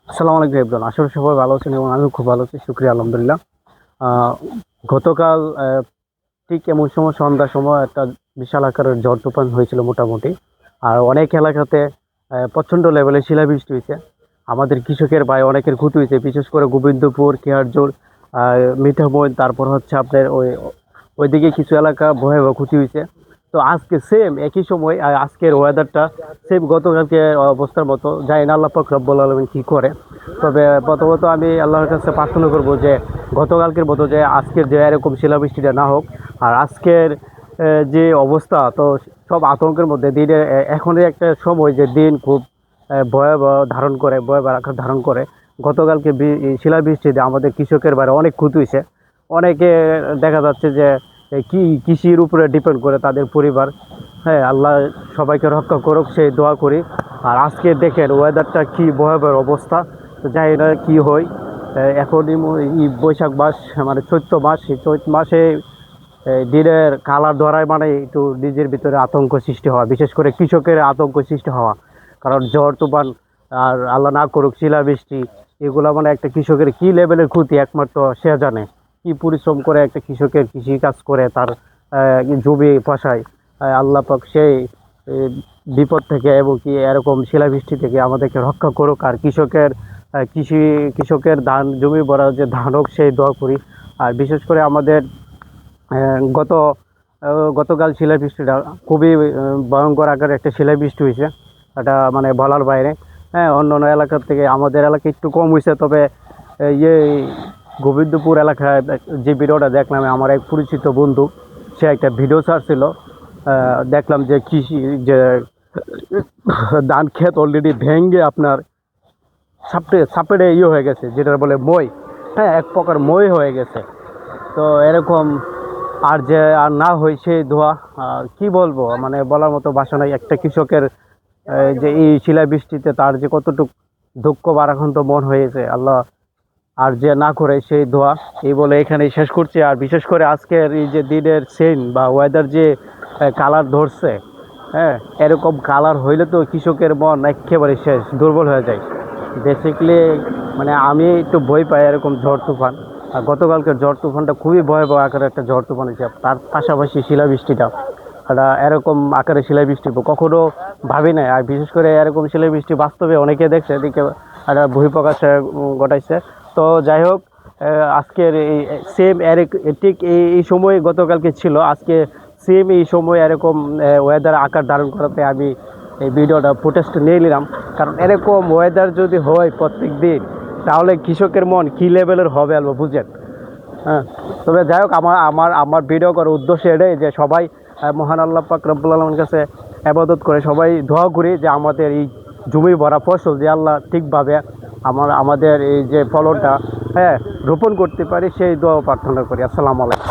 আসসালামু আলাইকুম এভরিওয়ান। আসলে সবাই ভালো আছেন এবং আমিও খুব ভালো আছি, শুকরিয়া আলহামদুলিল্লাহ। গতকাল ঠিক এমন সময় সন্ধ্যার সময় একটা বিশাল আকারের ঝড় তুফান হয়েছিল মোটামুটি। আর অনেক এলাকাতে প্রচণ্ড লেভেলের শিলাবৃষ্টি হয়েছে। আমাদের কৃষকের ভাই অনেকের ক্ষতি হয়েছে, বিশেষ করে গোবিন্দপুর, কেয়ারজোর, মিঠামইন, তারপর হচ্ছে আপনার ওইদিকে কিছু এলাকা ভয়াবহ ক্ষতি হয়েছে। তো আজকে সেম একই সময় আজকের ওয়েদারটা সেম গতকালকে অবস্থার মতো। জানি না আল্লাহ পাক রব্বুল আলামিন কী করে। তবে প্রথমত আমি আল্লাহর কাছে প্রার্থনা করব যে গতকালকের মতো যে আজকের যে এরকম শিলাবৃষ্টিটা না হোক। আর আজকের যে অবস্থা, তো সব আতঙ্কের মধ্যে দিনের এখনই একটা সময় যে দিন খুব ভয়াবহ ধারণ করে, ভয়াবহ আকার ধারণ করে। গতকালকে এই শিলাবৃষ্টিতে আমাদের কৃষকের বাইরে অনেক ক্ষতি হয়েছে। অনেকে দেখা যাচ্ছে যে কি কৃষির উপরে ডিপেন্ড করে তাদের পরিবার। হ্যাঁ, আল্লাহ সবাইকে রক্ষা করুক সেই দোয়া করি। আর আজকে দেখেন ওয়েদারটা কি ভয়াবহ অবস্থা। তো জানি না কী হয়। এখন এই বৈশাখ মাস, মানে চৈত্র মাস, এই চৈত্র মাসে দিনের কালার ধরায় মানে একটু নিজের ভিতরে আতঙ্ক সৃষ্টি হওয়া, বিশেষ করে কৃষকের আতঙ্ক সৃষ্টি হওয়া। কারণ ঝড় তুফান আর আল্লাহ না করুক শিলাবৃষ্টি, এগুলো মানে একটা কৃষকের কী লেভেলের ক্ষতি একমাত্র সে জানে। কি পরিশ্রম করে একটা কৃষকের কৃষি কাজ করে তার জমি ফসায়। আল্লাহ পাক সেই বিপদ থেকে এবং কি এরকম শিলাবৃষ্টি থেকে আমাদেরকে রক্ষা করুক। আর কৃষকের ধান জমি ভরা যে ধান হোক সেই দোয়া করি। আর বিশেষ করে আমাদের গত গতকাল শিলাবৃষ্টিটা খুবই ভয়ঙ্কর আকারে একটা শিলাবৃষ্টি হয়েছে। এটা মানে বলার বাইরে। হ্যাঁ, অন্য অন্য এলাকার থেকে আমাদের এলাকা একটু কম হয়েছে। তবে ইয়ে গোবিন্দপুর এলাকায় যে ভিডিওটা দেখলাম, আমার এক পরিচিত বন্ধু সে একটা ভিডিও ছাড়ছিল। দেখলাম যে কৃষি যে ধান ক্ষেত অলরেডি ভেঙে আপনার সাপড়ে হয়ে গেছে, যেটা বলে মই। হ্যাঁ, এক প্রকার মই হয়ে গেছে। তো এরকম আর যে আর না হয়েছে ধোয়া, কি বলবো, মানে বলার মতো ভাষা নাই। একটা কৃষকের যে এই শিলাবৃষ্টিতে তার যে কতটুকু দুঃখ ভারাক্রান্ত মন হয়েছে, আল্লাহ আর যে না করে সেই দোয়া। এই বলে এখানেই শেষ করছি। আর বিশেষ করে আজকের এই যে দিনের সেন বা ওয়েদার যে কালার ধরছে, হ্যাঁ, এরকম কালার হইলে তো কৃষকের মন একেবারে শেষ, দুর্বল হয়ে যায় বেসিকলি। মানে আমি একটু ভয় পাই এরকম ঝড় তুফান। আর গতকালকের ঝড় তুফানটা খুবই ভয়াবহ আকারের একটা ঝড় তুফান হয়েছে। তার পাশাপাশি শিলাবৃষ্টিটা, একটা এরকম আকারে শিলাবৃষ্টি কখনো ভাবি নাই। আর বিশেষ করে এরকম শিলাবৃষ্টি বাস্তবে অনেকে দেখছে, এদিকে একটা বহিঃপ্রকাশ ঘটাইছে। তো যাই হোক, আজকের এই সেম ঠিক এই সময় গতকালকে ছিল, আজকে সেম এই সময় এরকম ওয়েদার আকার ধারণ করাতে আমি এই ভিডিওটা ফুটেজটা নিয়ে নিলাম। কারণ এরকম ওয়েদার যদি হয় প্রত্যেক দিন, তাহলে কৃষকের মন কী লেভেলের হবে আলবা বুঝেন। হ্যাঁ, তবে যাই হোক, আমার ভিডিও করার উদ্দেশ্য এটাই যে সবাই মহান আল্লাহ পাক রব্বুল আলামিনের কাছে ইবাদত করে, সবাই দোয়া করি যে আমাদের এই জমি ভরা ফসল যে আল্লাহ ঠিকভাবে আমাদের এই যে ফলনটা, হ্যাঁ, রোপণ করতে পারি, সেই দোয়া প্রার্থনা করি। আসসালামু আলাইকুম।